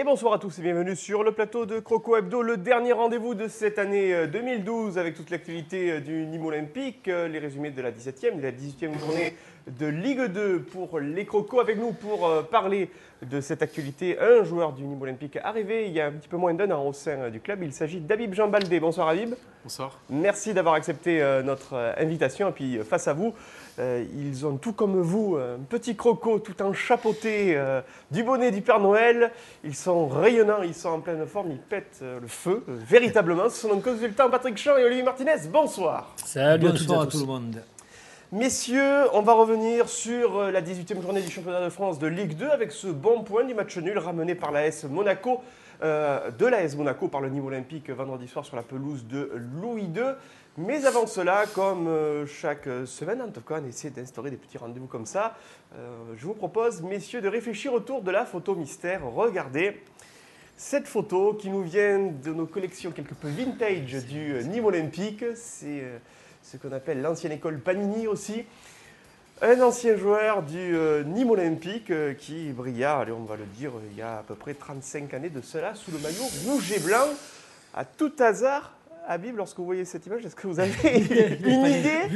Et bonsoir à tous et bienvenue sur le plateau de Croco Hebdo, le dernier rendez-vous de cette année 2012 avec toute l'actualité du Nîmes Olympique, les résumés de la 17e, de la 18e journée de Ligue 2 pour les Crocos. Avec nous pour parler de cette actualité, un joueur du Nîmes Olympique arrivé il y a un petit peu moins d'un an au sein du club. Il s'agit d'Habib Jean Baldé. Bonsoir Habib. Bonsoir. Merci d'avoir accepté notre invitation. Et puis face à vous, ils ont tout comme vous un petit croco tout enchapeauté du bonnet du Père Noël. Ils sont rayonnants, ils sont en pleine forme, ils pètent le feu, véritablement. Ce sont donc consultants Patrick Champ et Olivier Martinez. Bonsoir. Salut Bonsoir à tout le monde. Messieurs, on va revenir sur la 18e journée du championnat de France de Ligue 2 avec ce bon point du match nul ramené par l'AS Monaco, de l'AS Monaco par le Nîmes Olympique vendredi soir sur la pelouse de Louis II. Mais avant cela, comme chaque semaine, en tout cas, on essaie d'instaurer des petits rendez-vous comme ça. Je vous propose, messieurs, de réfléchir autour de la photo mystère. Regardez cette photo qui nous vient de nos collections quelque peu vintage du Nîmes Olympique. C'est ce qu'on appelle l'ancienne école Panini aussi. Un ancien joueur du Nîmes Olympique qui brilla, allez, on va le dire, il y a à peu près 35 années de cela, sous le maillot rouge et blanc. À tout hasard, Habib, lorsque vous voyez cette image, est-ce que vous avez une idée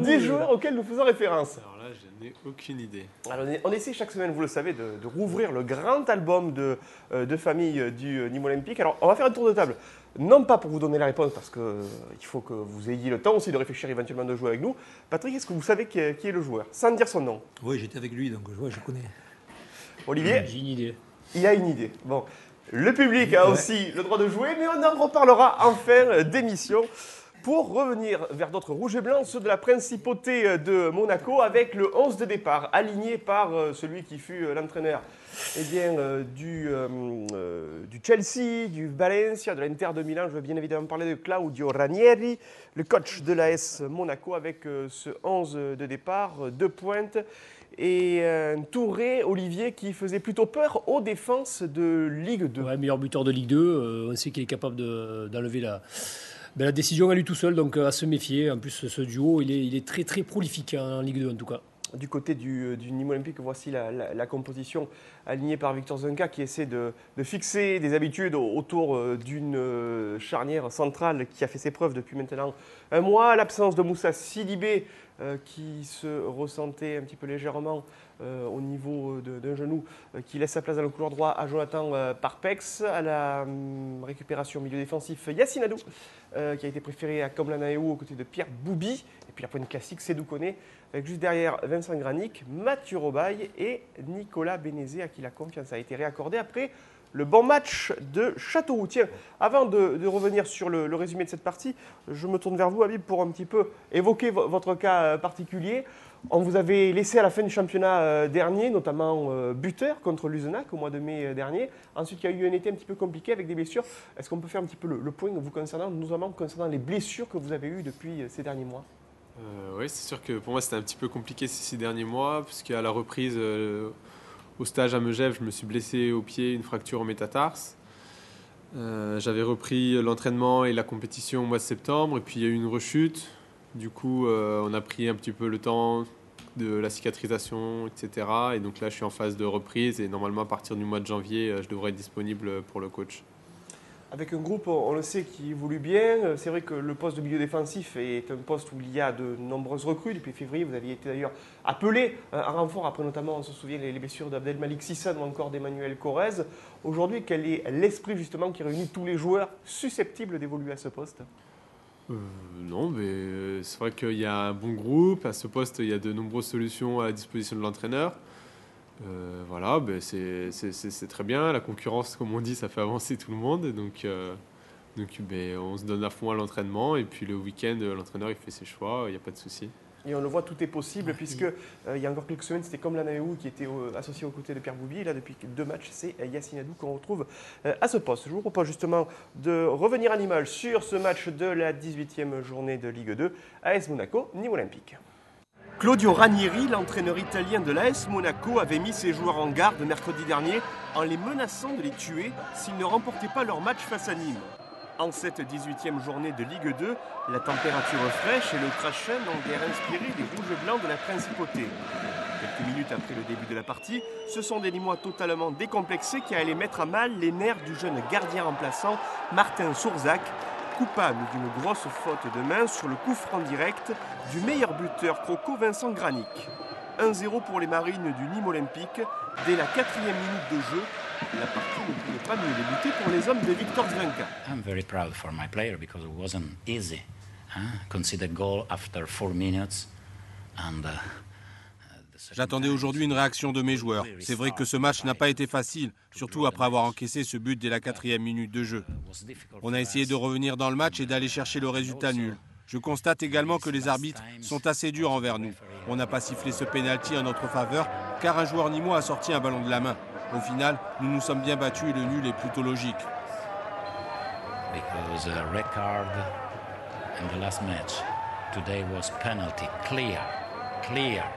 des joueurs auxquels nous faisons référence? Alors là, je n'ai aucune idée. Alors, on essaie chaque semaine, vous le savez, de rouvrir le grand album de famille du Nîmes Olympique. Alors, on va faire un tour de table. Non pas pour vous donner la réponse, parce qu'il faut que vous ayez le temps aussi de réfléchir éventuellement de jouer avec nous. Patrick, est-ce que vous savez qui est le joueur, sans dire son nom? Oui, j'étais avec lui, donc je connais. Olivier? J'ai une idée. Il a une idée. Bon, le public a aussi le droit de jouer, mais on en reparlera en fin d'émission. Pour revenir vers d'autres rouges et blancs, ceux de la principauté de Monaco, avec le 11 de départ, aligné par celui qui fut l'entraîneur du Chelsea, du Valencia, de l'Inter de Milan. Je veux bien évidemment parler de Claudio Ranieri, le coach de l'AS Monaco, avec ce 11 de départ, 2 pointes. Et un Touré, Olivier, qui faisait plutôt peur aux défenses de Ligue 2. Ouais, meilleur buteur de Ligue 2. On sait qu'il est capable d'enlever la décision à lui tout seul, donc à se méfier. En plus, ce duo, il est très très prolifique en Ligue 2 en tout cas. Du côté du Nîmes Olympique, voici la composition alignée par Victor Zonka qui essaie de fixer des habitudes autour d'une charnière centrale qui a fait ses preuves depuis maintenant un mois. L'absence de Moussa Sidibé qui se ressentait un petit peu légèrement au niveau d'un genou, qui laisse sa place dans le couloir droit à Jonathan Parpex. À la récupération au milieu défensif, Yassine Adou, qui a été préféré à Kamlanaeou aux côtés de Pierre Boubi. Et puis la pointe classique, Sédou Koné, avec juste derrière Vincent Granic, Mathieu Robaille et Nicolas Bénézé, à qui la confiance a été réaccordée après le bon match de Châteauroux. Tiens, avant de revenir sur le résumé de cette partie, je me tourne vers vous, Habib, pour un petit peu évoquer votre cas particulier. On vous avait laissé à la fin du championnat dernier, notamment buteur contre Luzenac au mois de mai dernier. Ensuite, il y a eu un été un petit peu compliqué avec des blessures. Est-ce qu'on peut faire un petit peu le point vous concernant, notamment concernant les blessures que vous avez eues depuis ces derniers mois? Oui, c'est sûr que pour moi, c'était un petit peu compliqué ces 6 derniers mois, puisqu'à la reprise au stage à Megève, je me suis blessé au pied, une fracture au métatarse. J'avais repris l'entraînement et la compétition au mois de septembre, et puis il y a eu une rechute. Du coup, on a pris un petit peu le temps de la cicatrisation, etc. Et donc là, je suis en phase de reprise, et normalement, à partir du mois de janvier, je devrais être disponible pour le coach. Avec un groupe, on le sait, qui évolue bien. C'est vrai que le poste de milieu défensif est un poste où il y a de nombreuses recrues. Depuis février, vous aviez été d'ailleurs appelé à renfort, après notamment, on se souvient, les blessures d'Abdelmalik Sissane ou encore d'Emmanuel Corrèze. Aujourd'hui, quel est l'esprit justement qui réunit tous les joueurs susceptibles d'évoluer à ce poste? Non, mais c'est vrai qu'il y a un bon groupe. À ce poste, il y a de nombreuses solutions à la disposition de l'entraîneur. Voilà, ben c'est très bien. La concurrence, comme on dit, ça fait avancer tout le monde. Donc ben, on se donne à fond à l'entraînement. Et puis le week-end, l'entraîneur il fait ses choix, il n'y a pas de souci. Et on le voit, tout est possible, puisque il y a encore quelques semaines, c'était comme Lanaeou qui était associé aux côtés de Pierre Boubi. Et là, depuis 2 matchs, c'est Yassine Adou qu'on retrouve à ce poste. Je vous propose justement de revenir à l'image sur ce match de la 18e journée de Ligue 2, AS Monaco, Nîmes Olympique. Claudio Ranieri, l'entraîneur italien de l'AS Monaco, avait mis ses joueurs en garde mercredi dernier en les menaçant de les tuer s'ils ne remportaient pas leur match face à Nîmes. En cette 18e journée de Ligue 2, la température fraîche et le crash n'ont guère inspiré les rouges et blancs de la Principauté. Quelques minutes après le début de la partie, ce sont des Limois totalement décomplexés qui allaient mettre à mal les nerfs du jeune gardien remplaçant Martin Sourzac, coupable d'une grosse faute de main sur le coup franc direct du meilleur buteur croco Vincent Granic. 1-0 pour les Marines du Nîmes Olympique dès la 4e minute de jeu. La partie ne pouvait pas mieux débuter pour les hommes de Viktor Zvenka. I'm very proud for my player because it wasn't easy. Conceded goal after 4 minutes and J'attendais aujourd'hui une réaction de mes joueurs. C'est vrai que ce match n'a pas été facile, surtout après avoir encaissé ce but dès la 4e minute de jeu. On a essayé de revenir dans le match et d'aller chercher le résultat nul. Je constate également que les arbitres sont assez durs envers nous. On n'a pas sifflé ce pénalty en notre faveur car un joueur nîmois a sorti un ballon de la main. Au final, nous nous sommes bien battus et le nul est plutôt logique. because a red card in the last match. Today was penalty, clear,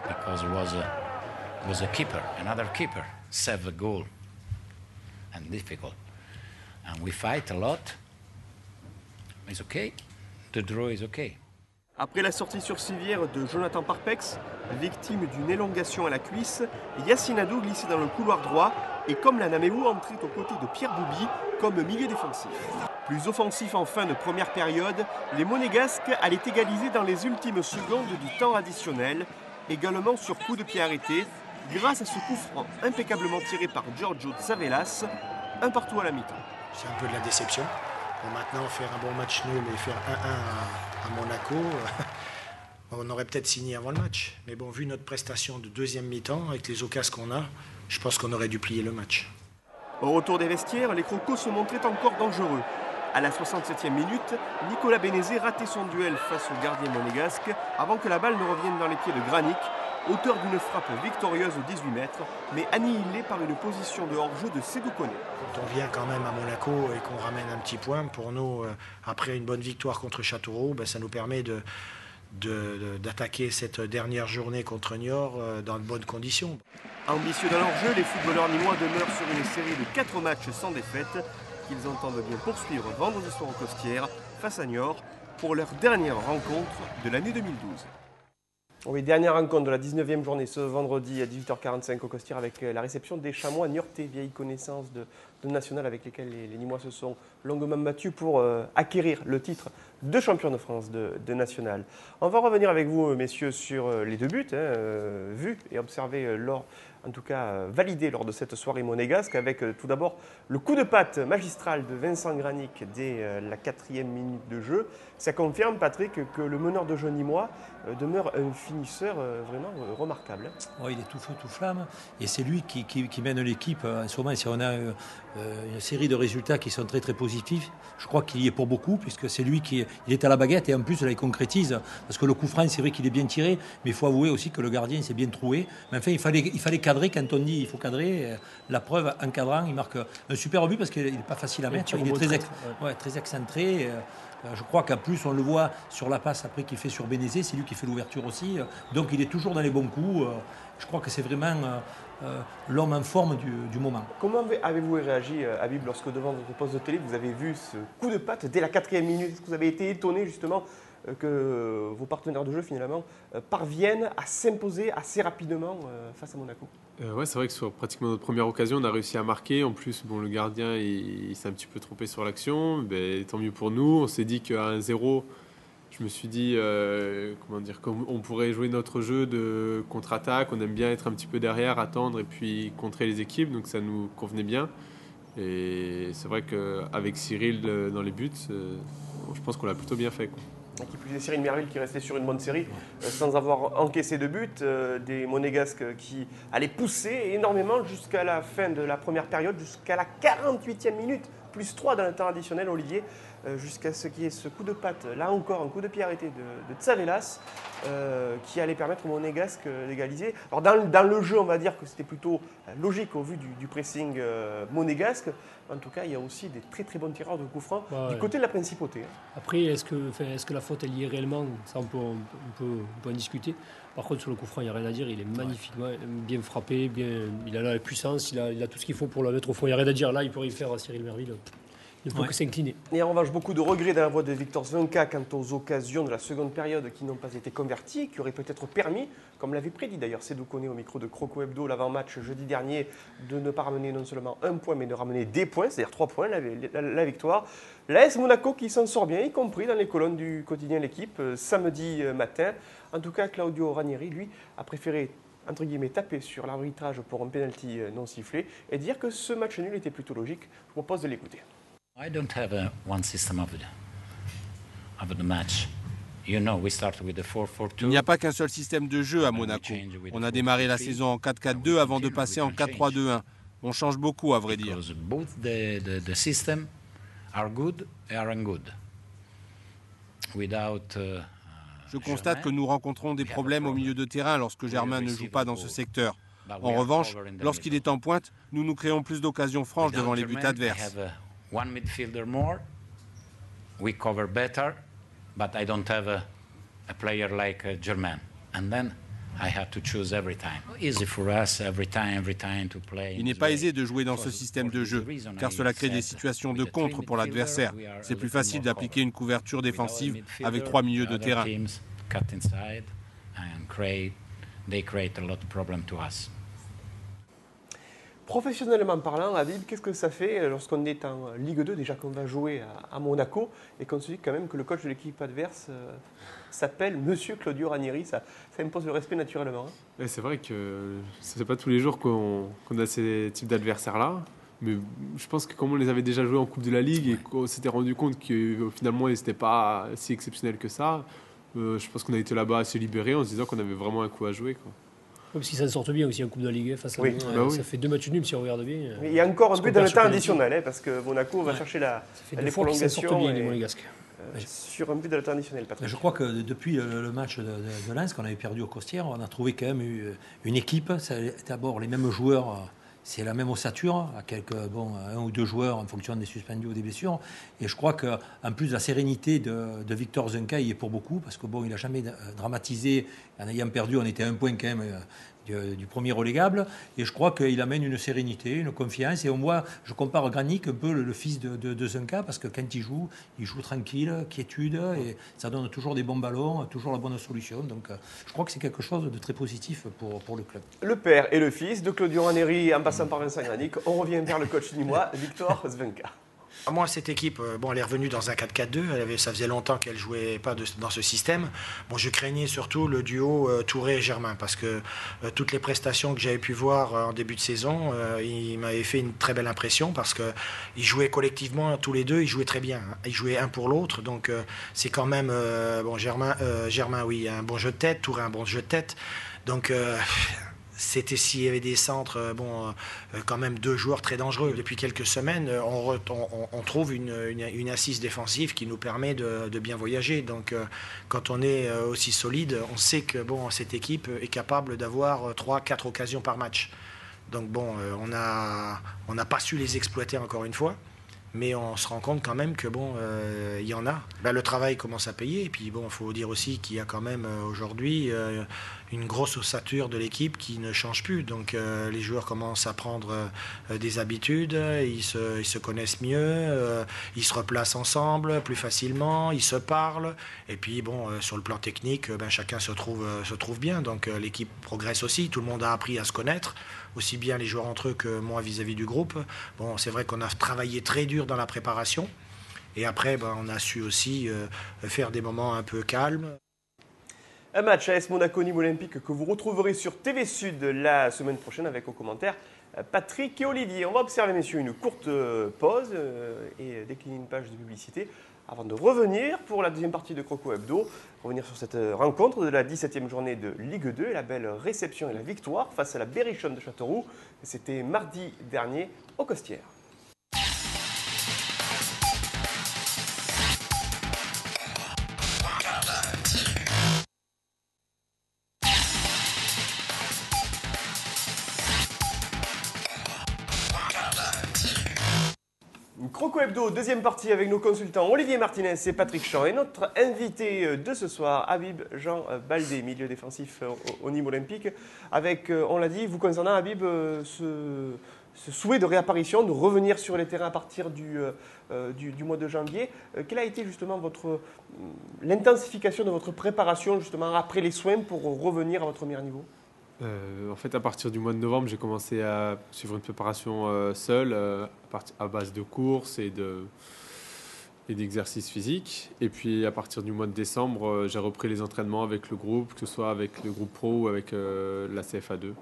because it was a keeper, another keeper, saved the goal, and difficult. And we fight a lot. It's okay. The draw is okay. Après la sortie sur civière de Jonathan Parpex, victime d'une élongation à la cuisse, Yacine Adou glissait dans le couloir droit et comme la Namewou entrait aux côtés de Pierre Boubi comme milieu défensif. Plus offensif en fin de première période, les Monégasques allaient égaliser dans les ultimes secondes du temps additionnel, également sur coup de pied arrêté, grâce à ce coup franc impeccablement tiré par Giorgio Tsavelas, un partout à la mi-temps. C'est un peu de la déception. Bon, maintenant, faire un bon match nul et faire 1-1 à Monaco, on aurait peut-être signé avant le match. Mais bon, vu notre prestation de deuxième mi-temps, avec les occasions qu'on a, je pense qu'on aurait dû plier le match. Au retour des vestiaires, les Crocos se montraient encore dangereux. À la 67e minute, Nicolas Bénézé ratait son duel face au gardien monégasque avant que la balle ne revienne dans les pieds de Granic, auteur d'une frappe victorieuse aux 18 mètres, mais annihilée par une position de hors-jeu de Sédou Koné. Quand on vient quand même à Monaco et qu'on ramène un petit point, pour nous, après une bonne victoire contre Châteauroux, ça nous permet d'attaquer cette dernière journée contre Niort dans de bonnes conditions. Ambitieux dans leur jeu, les footballeurs nîmois demeurent sur une série de 4 matchs sans défaite qu'ils entendent bien poursuivre vendredi soir aux Costières face à Niort pour leur dernière rencontre de l'année 2012. Oui, dernière rencontre de la 19e journée ce vendredi à 18h45 au Costières avec la réception des Chamois niortais, vieille connaissance de National avec lesquels les Nîmois se sont longuement battus pour acquérir le titre de champion de France de National. On va revenir avec vous, messieurs, sur les deux buts vus et observés en tout cas validés lors de cette soirée monégasque avec tout d'abord le coup de patte magistral de Vincent Granic dès la 4e minute de jeu. Ça confirme, Patrick, que le meneur de jeu nîmois demeure un finisseur vraiment remarquable. Oh, il est tout feu, tout flamme. Et c'est lui qui mène l'équipe. En ce moment, si on a une série de résultats qui sont très très positifs, je crois qu'il y est pour beaucoup, puisque c'est lui qui est à la baguette et en plus là, il concrétise. Parce que le coup franc, c'est vrai qu'il est bien tiré, mais il faut avouer aussi que le gardien s'est bien trouvé. Mais enfin, il fallait cadrer. Quand on dit il faut cadrer, la preuve, en cadrant, il marque un super but parce qu'il n'est pas facile à mettre. Il est très excentré. Je crois qu'en plus, on le voit sur la passe après qu'il fait sur Bénézé, c'est lui qui fait l'ouverture aussi. Donc il est toujours dans les bons coups. Je crois que c'est vraiment l'homme en forme du moment. Comment avez-vous réagi, Habib, lorsque devant votre poste de télé, vous avez vu ce coup de patte dès la 4e minute? Est-ce que vous avez été étonné justement que vos partenaires de jeu finalement parviennent à s'imposer assez rapidement face à Monaco? Ouais, c'est vrai que sur pratiquement notre première occasion, on a réussi à marquer. En plus, le gardien il s'est un petit peu trompé sur l'action. Tant mieux pour nous. On s'est dit qu'à 1-0, je me suis dit qu'on pourrait jouer notre jeu de contre-attaque. On aime bien être un petit peu derrière, attendre et puis contrer les équipes. Donc ça nous convenait bien. Et c'est vrai qu'avec Cyril dans les buts, je pense qu'on l'a plutôt bien fait, quoi. Et qui plus est Cyril Merville qui restait sur une bonne série sans avoir encaissé de but, des Monégasques qui allaient pousser énormément jusqu'à la fin de la première période, jusqu'à la 48e minute, plus 3 dans le temps additionnel, Olivier, jusqu'à ce qu'il y ait ce coup de patte, là encore un coup de pied arrêté de Tsavelas qui allait permettre aux Monégasques d'égaliser. Alors dans le jeu, on va dire que c'était plutôt logique au vu du pressing monégasque. En tout cas, il y a aussi des très très bons tireurs de coups francs du côté de la Principauté. Après, est-ce que la faute elle y est réellement? Ça, on peut en discuter. Par contre, sur le coup franc, il n'y a rien à dire. Il est magnifiquement bien frappé, il a la puissance, il a tout ce qu'il faut pour la mettre au fond. Il n'y a rien à dire. Là, il pourrait y faire Cyril Merville. ne peut que s'incliner. Et en revanche, beaucoup de regrets dans la voix de Victor Zvenka quant aux occasions de la seconde période qui n'ont pas été converties, qui auraient peut-être permis, comme l'avait prédit d'ailleurs Sédou Koné au micro de Croco Hebdo l'avant-match jeudi dernier, de ne pas ramener non seulement un point, mais de ramener des points, c'est-à-dire 3 points, la victoire. L'AS Monaco qui s'en sort bien, y compris dans les colonnes du quotidien L'Équipe, samedi matin. En tout cas, Claudio Ranieri, lui, a préféré entre guillemets, taper sur l'arbitrage pour un penalty non sifflé et dire que ce match nul était plutôt logique. Je vous propose de l'écouter. I don't have one system of the match. You know, we start with the 4-4-2. Il n'y a pas qu'un seul système de jeu à Monaco. On a démarré la saison en 4-4-2 avant de passer en 4-3-2-1. On change beaucoup, à vrai dire. Because both the system are good and aren't good. Without Je constate que nous rencontrons des problèmes au milieu de terrain lorsque Germain ne joue pas dans ce secteur. En revanche, lorsqu'il est en pointe, nous nous créons plus d'occasions franches devant les buts adverses. One midfielder more, we cover better, but I don't have a player like Germain. And then I have to choose every time. Easy for us every time to play. Il n'est pas aisé de jouer dans ce système de jeu, car cela crée des situations de contre pour l'adversaire. C'est plus facile d'appliquer une couverture défensive avec 3 milieux de terrain. Professionnellement parlant, Habib, qu'est-ce que ça fait lorsqu'on est en Ligue 2, déjà qu'on va jouer à Monaco, et qu'on se dit quand même que le coach de l'équipe adverse s'appelle Monsieur Claudio Ranieri, ça impose le respect naturellement. Et c'est vrai que ce n'est pas tous les jours qu'on a ces types d'adversaires-là, mais je pense que comme on les avait déjà joués en Coupe de la Ligue et qu'on s'était rendu compte que finalement ils n'étaient pas si exceptionnels que ça, je pense qu'on a été là-bas assez libérés en se disant qu'on avait vraiment un coup à jouer, quoi. Parce qu'ils s'en sortent bien aussi en Coupe de la Ligue face à nous. Ça fait 2 matchs nuls si on regarde bien. Il y a encore un but dans le temps additionnel, parce que Monaco va chercher les prolongations bien, les Monégasques. Sur un but dans le temps additionnel, Patrick. Je crois que depuis le match de Lens qu'on avait perdu au Costières, on a trouvé quand même une équipe. C'est d'abord les mêmes joueurs. C'est la même ossature, à un ou deux joueurs en fonction des suspendus ou des blessures. Et je crois qu'en plus la sérénité de Victor Zvenka y est pour beaucoup, parce que il n'a jamais dramatisé. En ayant perdu, on était à un point quand même du premier relégable. Et je crois qu'il amène une sérénité, une confiance. Et moi, je compare Granic un peu le fils de Zvenka, parce que quand il joue tranquille, quiétude, et ça donne toujours des bons ballons, toujours la bonne solution. Donc je crois que c'est quelque chose de très positif pour le club. Le père et le fils de Claudio Ranieri, en passant par Vincent Granic, on revient vers le coach nîmois, Victor Zvenka. Moi, cette équipe, elle est revenue dans un 4-4-2. Ça faisait longtemps qu'elle ne jouait pas dans ce système. Je craignais surtout le duo Touré et Germain, parce que toutes les prestations que j'avais pu voir en début de saison, ils m'avaient fait une très belle impression, parce qu'ils jouaient collectivement tous les deux, ils jouaient très bien. Ils jouaient un pour l'autre, donc c'est quand même Germain, oui, un bon jeu de tête, Touré un bon jeu de tête. Donc c'était s'il y avait des centres, quand même 2 joueurs très dangereux. Depuis quelques semaines, on trouve une assise défensive qui nous permet de bien voyager. Donc quand on est aussi solide, on sait que cette équipe est capable d'avoir 3-4 occasions par match. Donc on n'a pas su les exploiter encore une fois. Mais on se rend compte quand même que il y en a. Le travail commence à payer. Et puis il faut dire aussi qu'il y a quand même aujourd'hui une grosse ossature de l'équipe qui ne change plus. Donc les joueurs commencent à prendre des habitudes, ils se connaissent mieux, ils se replacent ensemble plus facilement, ils se parlent. Et puis sur le plan technique, chacun se trouve bien. Donc l'équipe progresse aussi. Tout le monde a appris à se connaître, aussi bien les joueurs entre eux que moi vis-à-vis du groupe. C'est vrai qu'on a travaillé très dur dans la préparation. Et après, on a su aussi faire des moments un peu calmes. Un match AS Monaco Nîmes Olympique que vous retrouverez sur TV Sud la semaine prochaine avec aux commentaires Patrick et Olivier. On va observer, messieurs, une courte pause et décliner une page de publicité avant de revenir pour la deuxième partie de Croco Hebdo. Revenir sur cette rencontre de la 17e journée de Ligue 2 et la belle réception et la victoire face à la Berrichonne de Châteauroux. C'était mardi dernier au Costières. Croco Hebdo, deuxième partie avec nos consultants Olivier Martinez et Patrick Champ. Et notre invité de ce soir, Habib Jean Baldé, milieu défensif au Nîmes Olympique. Avec, on l'a dit, vous concernant Habib, ce souhait de réapparition, de revenir sur les terrains à partir du mois de janvier. Quelle a été justement l'intensification de votre préparation justement après les soins pour revenir à votre meilleur niveau? En fait, à partir du mois de novembre, j'ai commencé à suivre une préparation seule, à base de courses et d'exercices physiques. Et puis, à partir du mois de décembre, j'ai repris les entraînements avec le groupe, que ce soit avec le groupe pro ou avec la CFA2.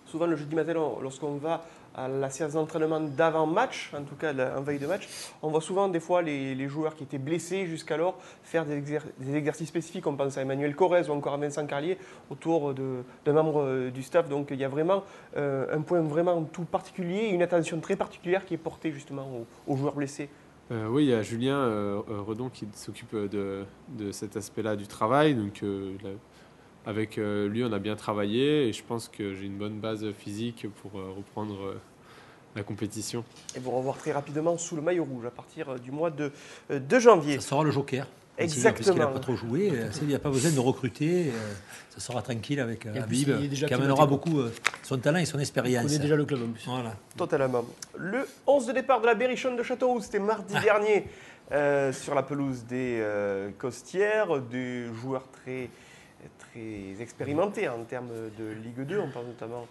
Souvent, le jeudi matin, lorsqu'on va à la séance d'entraînement d'avant-match, en tout cas en veille de match, on voit souvent des fois les joueurs qui étaient blessés jusqu'alors faire des exercices spécifiques. On pense à Emmanuel Corrèze ou encore à Vincent Carlier autour d'un membre du staff. Donc il y a vraiment un point vraiment tout particulier, une attention très particulière qui est portée justement aux joueurs blessés. Oui, il y a Julien Redon qui s'occupe de cet aspect-là du travail. Donc, avec lui, on a bien travaillé et je pense que j'ai une bonne base physique pour reprendre la compétition. Et vous revoir très rapidement sous le maillot rouge à partir du mois de janvier. Ça sera le joker. Exactement. Parce qu'il n'a pas trop joué. Il n'y a pas besoin de recruter. Ça sera tranquille avec Habib, qui amènera beaucoup son talent et son expérience. Il connaît déjà le club en plus. Voilà. Totalement. Le 11 de départ de la Berrichonne de Châteauroux, c'était mardi dernier sur la pelouse des Costières, des joueurs très expérimentés en termes de Ligue 2. On pense notamment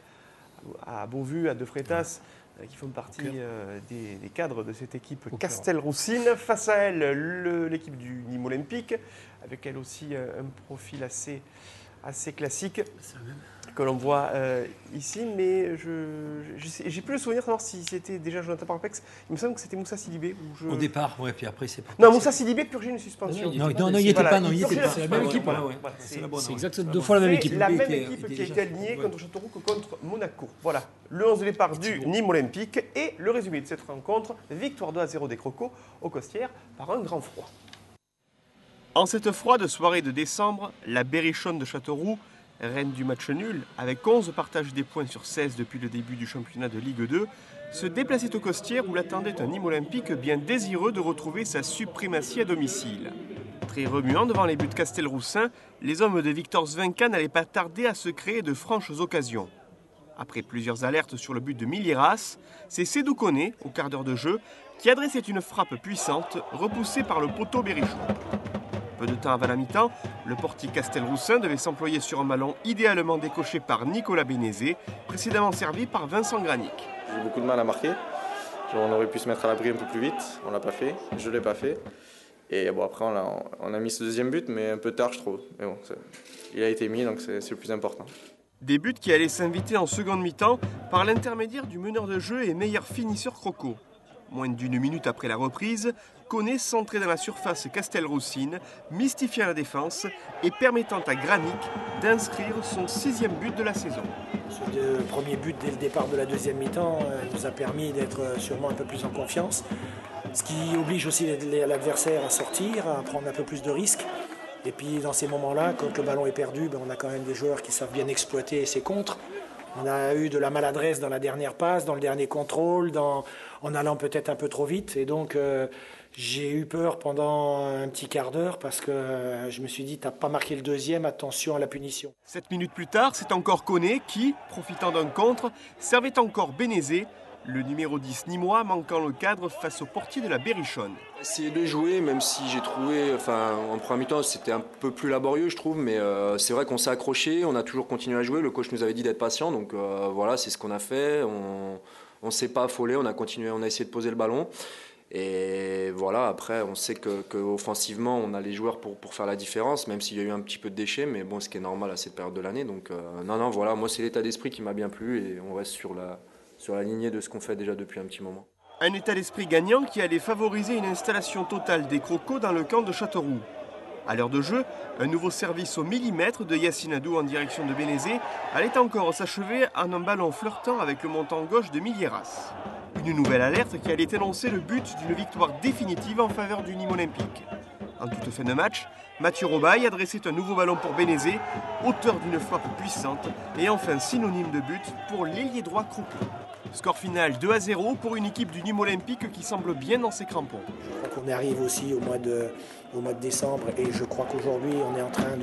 à Beauvu, à De Freitas, qui font partie des cadres de cette équipe Castelroussine. Face à elle, l'équipe du Nîmes Olympique, avec elle aussi un profil assez classique que l'on voit ici, mais j'ai plus le souvenir de savoir si c'était déjà Jonathan Parpex. Il me semble que c'était Moussa Sidibé. Au départ, oui, puis après c'est pas. Non, Moussa Sidibé purgeait une suspension. Non, il n'y était pas. C'est la même équipe. C'est exactement 2 fois la même équipe. La même équipe qui a été alignée contre Châteauroux que contre Monaco. Voilà, le 11 de départ du Nîmes Olympique et le résumé de cette rencontre, victoire 2-0 des Crocos aux Costières par un grand froid. En cette froide soirée de décembre, la Berrichonne de Châteauroux, reine du match nul, avec 11 partages des points sur 16 depuis le début du championnat de Ligue 2, se déplaçait aux Costières où l'attendait un Nîmes Olympique bien désireux de retrouver sa suprématie à domicile. Très remuant devant les buts castelroussins, les hommes de Victor Svenka n'allaient pas tarder à se créer de franches occasions. Après plusieurs alertes sur le but de Milieras, c'est Sédou Koné, au quart d'heure de jeu, qui adressait une frappe puissante, repoussée par le poteau berrichon. Peu de temps avant la mi-temps, le portier castelroussin devait s'employer sur un ballon idéalement décoché par Nicolas Bénézé, précédemment servi par Vincent Granic. J'ai eu beaucoup de mal à marquer. On aurait pu se mettre à l'abri un peu plus vite, on ne l'a pas fait, je ne l'ai pas fait. Et bon, après on a mis ce deuxième but, mais un peu tard je trouve. Mais bon, il a été mis, donc c'est le plus important. Des buts qui allaient s'inviter en seconde mi-temps par l'intermédiaire du meneur de jeu et meilleur finisseur Croco. Moins d'une minute après la reprise, Koné centrait dans la surface castelroussine, mystifiant la défense et permettant à Granic d'inscrire son 6e but de la saison. Ce premier but dès le départ de la deuxième mi-temps nous a permis d'être sûrement un peu plus en confiance, ce qui oblige aussi l'adversaire à sortir, à prendre un peu plus de risques. Et puis dans ces moments-là, quand le ballon est perdu, on a quand même des joueurs qui savent bien exploiter ses contres. On a eu de la maladresse dans la dernière passe, dans le dernier contrôle, en allant peut-être un peu trop vite. Et donc j'ai eu peur pendant un petit quart d'heure parce que je me suis dit, t'as pas marqué le deuxième, attention à la punition. 7 minutes plus tard, c'est encore Koné qui, profitant d'un contre, servait encore Bénézé, le numéro 10 nîmois manquant le cadre face au portier de la Berrichonne. Essayer de jouer, même si j'ai trouvé, en première mi-temps c'était un peu plus laborieux je trouve, mais c'est vrai qu'on s'est accroché, on a toujours continué à jouer, le coach nous avait dit d'être patient, donc voilà, c'est ce qu'on a fait, on ne s'est pas affolé, on a continué, on a essayé de poser le ballon. Et voilà, après on sait qu'offensivement on a les joueurs pour faire la différence, même s'il y a eu un petit peu de déchets, mais bon, ce qui est normal à cette période de l'année, donc non, voilà, moi c'est l'état d'esprit qui m'a bien plu et on reste sur la lignée de ce qu'on fait déjà depuis un petit moment. Un état d'esprit gagnant qui allait favoriser une installation totale des Crocos dans le camp de Châteauroux. À l'heure de jeu, un nouveau service au millimètre de Yassine Adou en direction de Bénézé allait encore s'achever en un ballon flirtant avec le montant gauche de Milieras. Une nouvelle alerte qui allait énoncer le but d'une victoire définitive en faveur du Nîmes Olympique. En toute fin de match, Mathieu Robaille adressait un nouveau ballon pour Bénézé, auteur d'une frappe puissante et enfin synonyme de but pour l'ailier droit Croco. Score final 2-0 pour une équipe du Nîmes Olympique qui semble bien dans ses crampons. Je crois qu'on arrive aussi au mois de décembre et je crois qu'aujourd'hui on est en train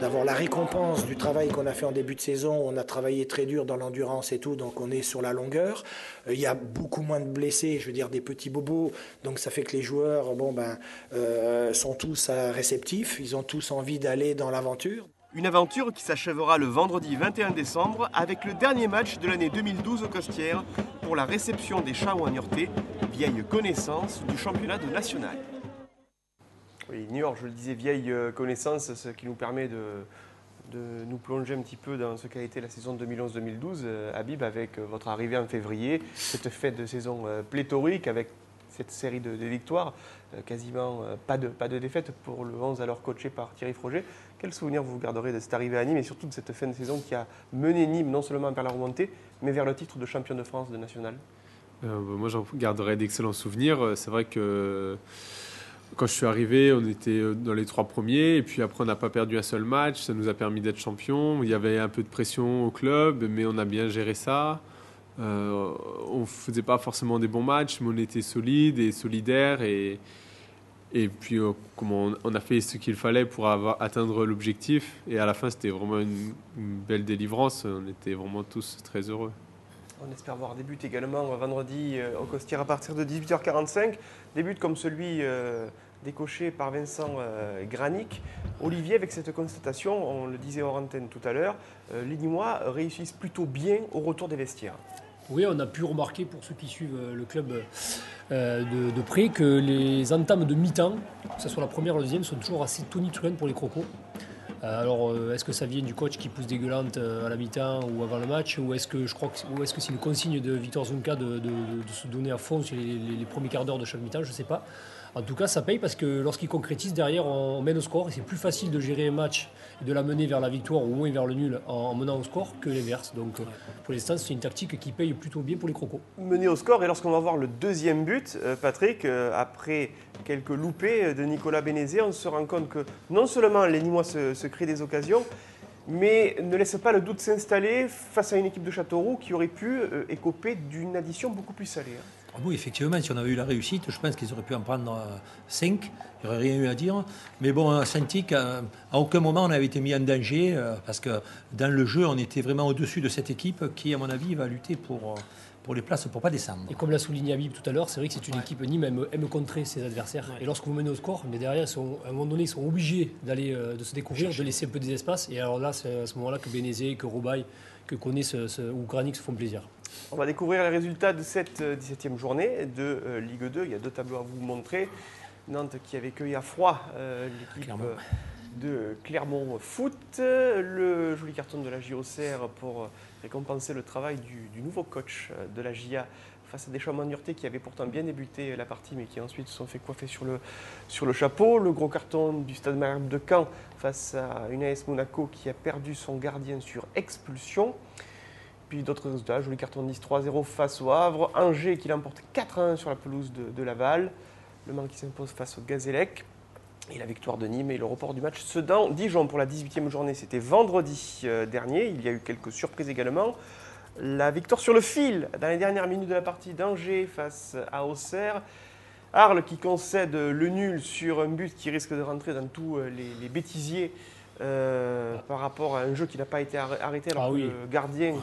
d'avoir la récompense du travail qu'on a fait en début de saison. On a travaillé très dur dans l'endurance et tout, donc on est sur la longueur. Il y a beaucoup moins de blessés, je veux dire des petits bobos, donc ça fait que les joueurs sont tous réceptifs, ils ont tous envie d'aller dans l'aventure. Une aventure qui s'achèvera le vendredi 21 décembre avec le dernier match de l'année 2012 au Costières pour la réception des Chamois-Niortais, vieille connaissance du championnat de national. Oui, Niort, je le disais, vieille connaissance, ce qui nous permet de nous plonger un petit peu dans ce qu'a été la saison 2011-2012. Habib, avec votre arrivée en février, cette fête de saison pléthorique avec cette série de victoires, quasiment pas de défaite pour le 11 alors coaché par Thierry Froger. Quel souvenir vous garderez de cette arrivée à Nîmes et surtout de cette fin de saison qui a mené Nîmes non seulement vers la remontée, mais vers le titre de champion de France de national? Moi, j'en garderai d'excellents souvenirs. C'est vrai que quand je suis arrivé, on était dans les 3 premiers et puis après, on n'a pas perdu un seul match. Ça nous a permis d'être champion. Il y avait un peu de pression au club, mais on a bien géré ça. On ne faisait pas forcément des bons matchs, mais on était solide et solidaire. Et puis, on a fait ce qu'il fallait pour atteindre l'objectif. Et à la fin, c'était vraiment une belle délivrance. On était vraiment tous très heureux. On espère voir des buts également vendredi au Costières à partir de 18h45. Des buts comme celui décoché par Vincent Granic. Olivier, avec cette constatation, on le disait hors antenne tout à l'heure, les Nîmois réussissent plutôt bien au retour des vestiaires. Oui, on a pu remarquer pour ceux qui suivent le club de près que les entames de mi-temps, que ce soit la première ou la deuxième, sont toujours assez tonitruantes pour les Crocos. Alors, est-ce que ça vient du coach qui pousse des gueulantes à la mi-temps ou avant le match, ou est-ce que c'est une consigne de Victor Zonka de se donner à fond sur les premiers quarts d'heure de chaque mi-temps, je ne sais pas. En tout cas, ça paye parce que lorsqu'il concrétise, derrière, on mène au score et c'est plus facile de gérer un match et de l'amener vers la victoire ou au moins vers le nul en menant au score que l'inverse. Donc, pour l'instant, c'est une tactique qui paye plutôt bien pour les Crocos. Mener au score, et lorsqu'on va voir le deuxième but, Patrick, après quelques loupés de Nicolas Bénézé, on se rend compte que non seulement les Nîmois se créent des occasions, mais ne laisse pas le doute s'installer face à une équipe de Châteauroux qui aurait pu écoper d'une addition beaucoup plus salée. Oui, effectivement, si on avait eu la réussite, je pense qu'ils auraient pu en prendre 5. Il n'y aurait rien eu à dire. Mais bon, Saint-Tic, à aucun moment on avait été mis en danger parce que dans le jeu, on était vraiment au-dessus de cette équipe qui, à mon avis, va lutter pour les places pour ne pas descendre. Et comme l'a souligné Habib tout à l'heure, c'est vrai que c'est une équipe, Nîmes aime contrer ses adversaires. Ouais. Et lorsque vous menez au score, mais derrière, à un moment donné, ils sont obligés d'aller de se découvrir, de laisser un peu des espaces. Et alors là, c'est à ce moment-là que Bénézé, que Roubaille, que Koné ou Granic se font plaisir. On va découvrir les résultats de cette 17e journée de Ligue 2. Il y a 2 tableaux à vous montrer. Nantes qui avait cueilli à froid l'équipe de Clermont Foot. Le joli carton de la JOCR pour récompenser le travail du nouveau coach de la JA face à des Chamois-Niortais qui avaient pourtant bien débuté la partie mais qui ensuite se sont fait coiffer sur le chapeau. Le gros carton du Stade Malherbe de Caen face à une AS Monaco qui a perdu son gardien sur expulsion. Puis d'autres résultats, joli carton de Nice 3-0 face au Havre, Angers qui l'emporte 4-1 sur la pelouse de Laval, Le Mans qui s'impose face au Gazélec, et la victoire de Nîmes et le report du match Sedan-Dijon pour la 18e journée. C'était vendredi dernier, il y a eu quelques surprises également. La victoire sur le fil dans les dernières minutes de la partie d'Angers face à Auxerre. Arles qui concède le nul sur un but qui risque de rentrer dans tous les bêtisiers par rapport à un jeu qui n'a pas été arrêté alors que le gardien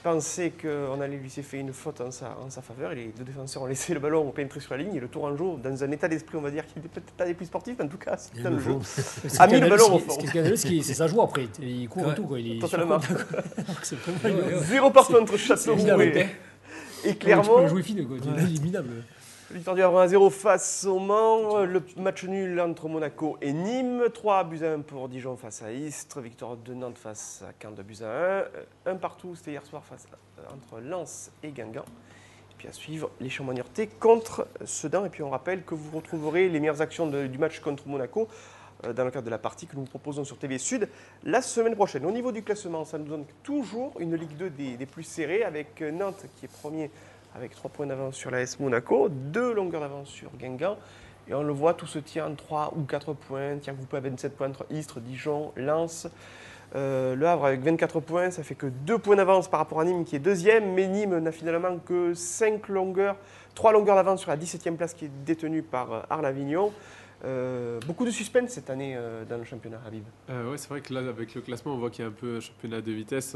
pensait qu'on allait lui faire une faute en sa faveur. Et les 2 défenseurs ont laissé le ballon pénétrer sur la ligne et le Tourangeau, dans un état d'esprit, on va dire, qui n'était peut-être pas des plus sportifs, en tout cas, c'est dans le jeu, a mis le ballon au fond. Ce qui est scandaleux, c'est sa joie après. Il court tout. Totalement. 0 par contre Châteauroux et Clermont. Tu peux jouer fine, quoi. Il est minable. Victoire du Havre 1-0 face au Mans, le match nul entre Monaco et Nîmes, 3-1 pour Dijon face à Istres, victoire de Nantes face à Caen 2-1, un partout, c'était hier soir entre Lens et Guingamp. Et puis à suivre les Chamois-Niortais contre Sedan. Et puis on rappelle que vous retrouverez les meilleures actions du match contre Monaco dans le cadre de la partie que nous vous proposons sur TV Sud la semaine prochaine. Au niveau du classement, ça nous donne toujours une Ligue 2 des plus serrées avec Nantes qui est premier avec 3 points d'avance sur l'AS Monaco, 2 longueurs d'avance sur Guingamp. Et on le voit, tout se tient en 3 ou 4 points. Tiens, vous pouvez 27 points entre Istres, Dijon, Lens. Le Havre avec 24 points, ça fait que 2 points d'avance par rapport à Nîmes qui est deuxième, mais Nîmes n'a finalement que 3 longueurs d'avance sur la 17e place qui est détenue par Arles-Avignon. Beaucoup de suspense cette année dans le championnat, Habib. Oui, c'est vrai que là, avec le classement, on voit qu'il y a un peu un championnat de vitesse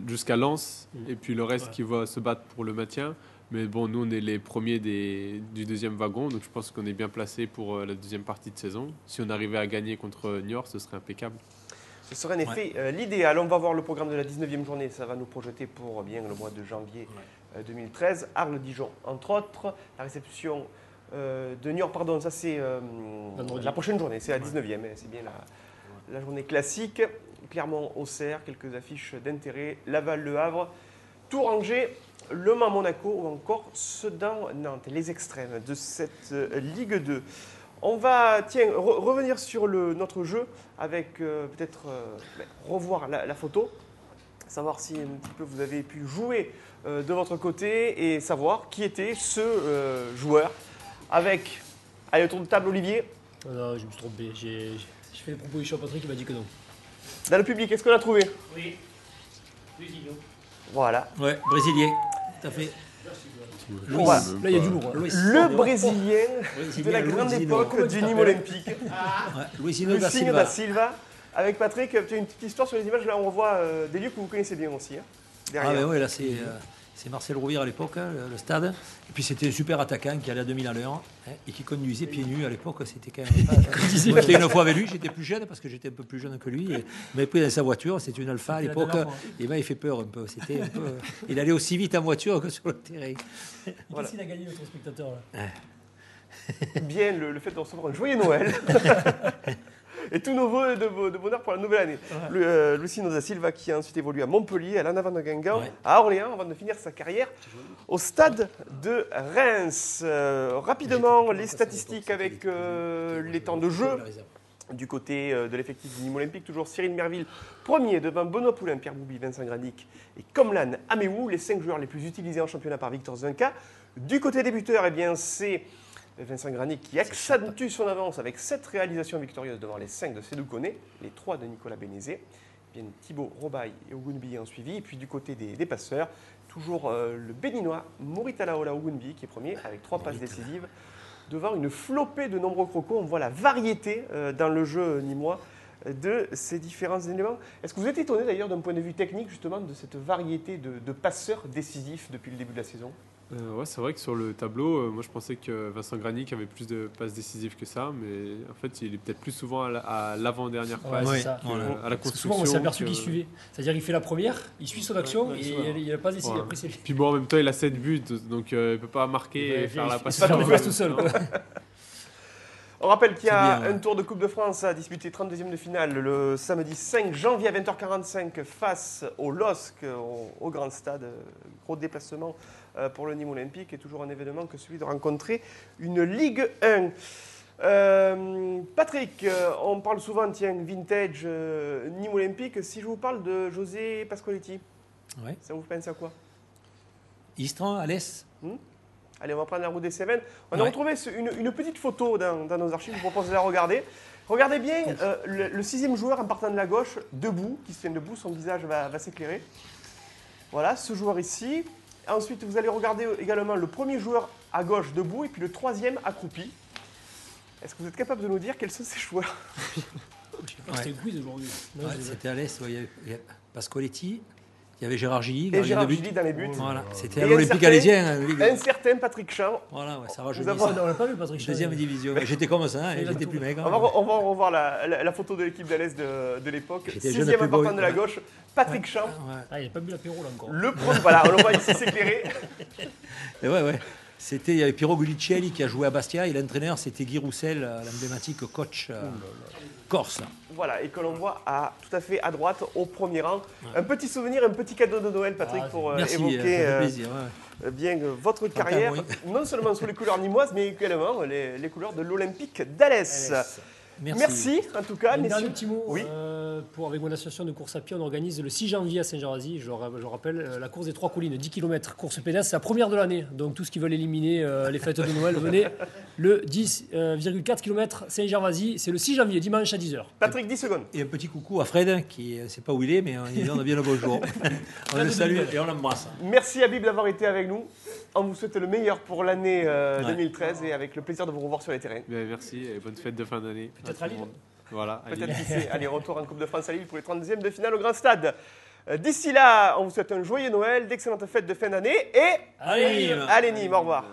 jusqu'à Lens et puis le reste qui va se battre pour le maintien. Mais bon, nous, on est les premiers du deuxième wagon, donc je pense qu'on est bien placé pour la deuxième partie de saison. Si on arrivait à gagner contre Niort, ce serait impeccable. Ce serait en effet l'idéal. On va voir le programme de la 19e journée. Ça va nous projeter pour bien le mois de janvier 2013. Arles-Dijon, entre autres. La réception de Niort, pardon, ça c'est la prochaine journée. C'est la 19e. C'est bien la journée classique. Clermont-Auxerre, quelques affiches d'intérêt. Laval-Le Havre, Tours-Angers, Le Mans-Monaco ou encore Sedan-Nantes. Les extrêmes de cette Ligue 2. On va revenir sur notre jeu avec peut-être revoir la photo, savoir si un petit peu vous avez pu jouer de votre côté et savoir qui était ce joueur. Avec, allez, autour de table, Olivier. Non, je me suis trompé. J'ai fait des propositions à Patrick, il m'a dit que non. Dans le public, est-ce qu'on a trouvé? Oui. Brésilien. Voilà. Ouais, brésilien, tout à fait. Voilà. Là, il y a du lourd. Le Brésilien de la grande époque du Nîmes Olympique. Luisinho da Silva. Avec Patrick, tu as une petite histoire sur les images. Là, on voit des lieux que vous connaissez bien aussi. Ah ben oui, là, c'est Marcel Rouvière à l'époque, le stade. Et puis c'était un super attaquant qui allait à 2000 à l'heure et qui conduisait pieds nus à l'époque. C'était quand même pas... Moi, j'étais une fois avec lui, j'étais plus jeune parce que j'étais un peu plus jeune que lui. Il m'avait pris dans sa voiture, c'était une Alpha à l'époque. Et ben, il fait peur un peu. C'était un peu... Il allait aussi vite en voiture que sur le terrain. Qu'est-ce qu'il a gagné, notre spectateur là Bien, le fait de recevoir un joyeux Noël. Et tous nos voeux de bonheur pour la nouvelle année. Luisinho da Silva qui a ensuite évolué à Montpellier, à l'Anavan de Guingamp, à Orléans, avant de finir sa carrière au stade de Reims. Rapidement, les statistiques avec les temps de jeu. Du côté de l'effectif du Nîmes Olympique, toujours Cyril Merville, premier devant Benoît Poulain, Pierre Boubi, Vincent Granic et Komlan Améou, les 5 joueurs les plus utilisés en championnat par Victor Zunka. Du côté des buteurs, eh bien, c'est Vincent Granic qui accentue son avance avec 7 réalisations victorieuses devant les 5 de Sédou Koné, les 3 de Nicolas Bénézé. Bien Thibaut Robaille et Ogunbi en suivi. Et puis du côté des passeurs, toujours le béninois Moritalaola Ogunbi qui est premier avec 3 passes décisives. Devant une flopée de nombreux crocos, on voit la variété dans le jeu nîmois de ces différents éléments. Est-ce que vous êtes étonné d'ailleurs d'un point de vue technique justement de cette variété de passeurs décisifs depuis le début de la saison? Ouais, c'est vrai que sur le tableau, moi je pensais que Vincent Granic avait plus de passes décisives que ça, mais en fait il est peut-être plus souvent à l'avant-dernière passe à la construction. Souvent on s'est aperçu qu'il suivait. C'est-à-dire qu'il fait la première, il suit son action et il a pas décidé. Ouais. Après c'est lui. Puis bon, en même temps il a 7 buts, donc il ne peut pas marquer et faire la passe. Il se fait tout seul. On rappelle qu'il y a un tour de Coupe de France à disputer, 32e de finale, le samedi 5 janvier à 20h45 face au LOSC, au Grand Stade. Gros déplacement pour le Nîmes Olympique et toujours un événement que celui de rencontrer une Ligue 1. Patrick, on parle souvent, vintage, Nîmes Olympique. Si je vous parle de José Pascoletti, ça vous pense à quoi? Istran, Alès. Allez, on va prendre la route des Cévennes. On a retrouvé une petite photo dans nos archives, je vous propose de la regarder. Regardez bien le 6e joueur en partant de la gauche, debout, qui se tient debout, son visage va s'éclairer. Voilà, ce joueur ici. Ensuite, vous allez regarder également le premier joueur à gauche debout et puis le 3e accroupi. Est-ce que vous êtes capable de nous dire quels sont ces joueurs? C'était un quiz aujourd'hui. C'était Alès, il y a Pascoletti. Il y avait Gérard Gilly. Et Gérard Gilly dans les buts. Voilà. C'était à l'Olympique alésien. Un certain Patrick Champ. Voilà, ça rajoute. On l'a pas vu, Patrick Champ. Deuxième division. J'étais comme ça, j'étais plus mec. On va revoir la photo de l'équipe d'Alès de l'époque. 6e en partant de la gauche, Patrick Champ. Il n'a pas bu l'apéro là encore. Voilà, on le voit ici s'éclairer. Ouais. Il y avait Piero Gulicelli qui a joué à Bastia et l'entraîneur c'était Guy Roussel, l'emblématique coach corse. Voilà, et que l'on voit tout à fait à droite, au premier rang. Un petit souvenir, un petit cadeau de Noël, Patrick, pour évoquer bien votre carrière, non seulement sous les couleurs nîmoises, mais également les couleurs de l'Olympique d'Alès. Merci en tout cas, Un messieurs. dernier petit mot. Oui. Avec mon association de course à pied, on organise le 6 janvier à Saint-Gervasy, je rappelle, la course des 3 collines, 10 km, course pédestre, c'est la première de l'année. Donc tous qui veulent éliminer les fêtes de Noël, venez. Le 10,4 km Saint-Gervasy, c'est le 6 janvier, dimanche à 10h. Patrick, 10 secondes. Et un petit coucou à Fred, qui ne sait pas où il est, mais il en a bien le bonjour. On le salue et on l'embrasse. Merci Habib d'avoir été avec nous. On vous souhaite le meilleur pour l'année 2013 et avec le plaisir de vous revoir sur les terrains. Merci et bonne fête de fin d'année. Peut-être à Lille. Voilà, à Peut-être Lille. qui sait, allez, retour en Coupe de France à Lille pour les 32e de finale au Grand Stade. D'ici là, on vous souhaite un joyeux Noël, d'excellentes fêtes de fin d'année et Allez, Nîmes. allez Nîmes, au revoir.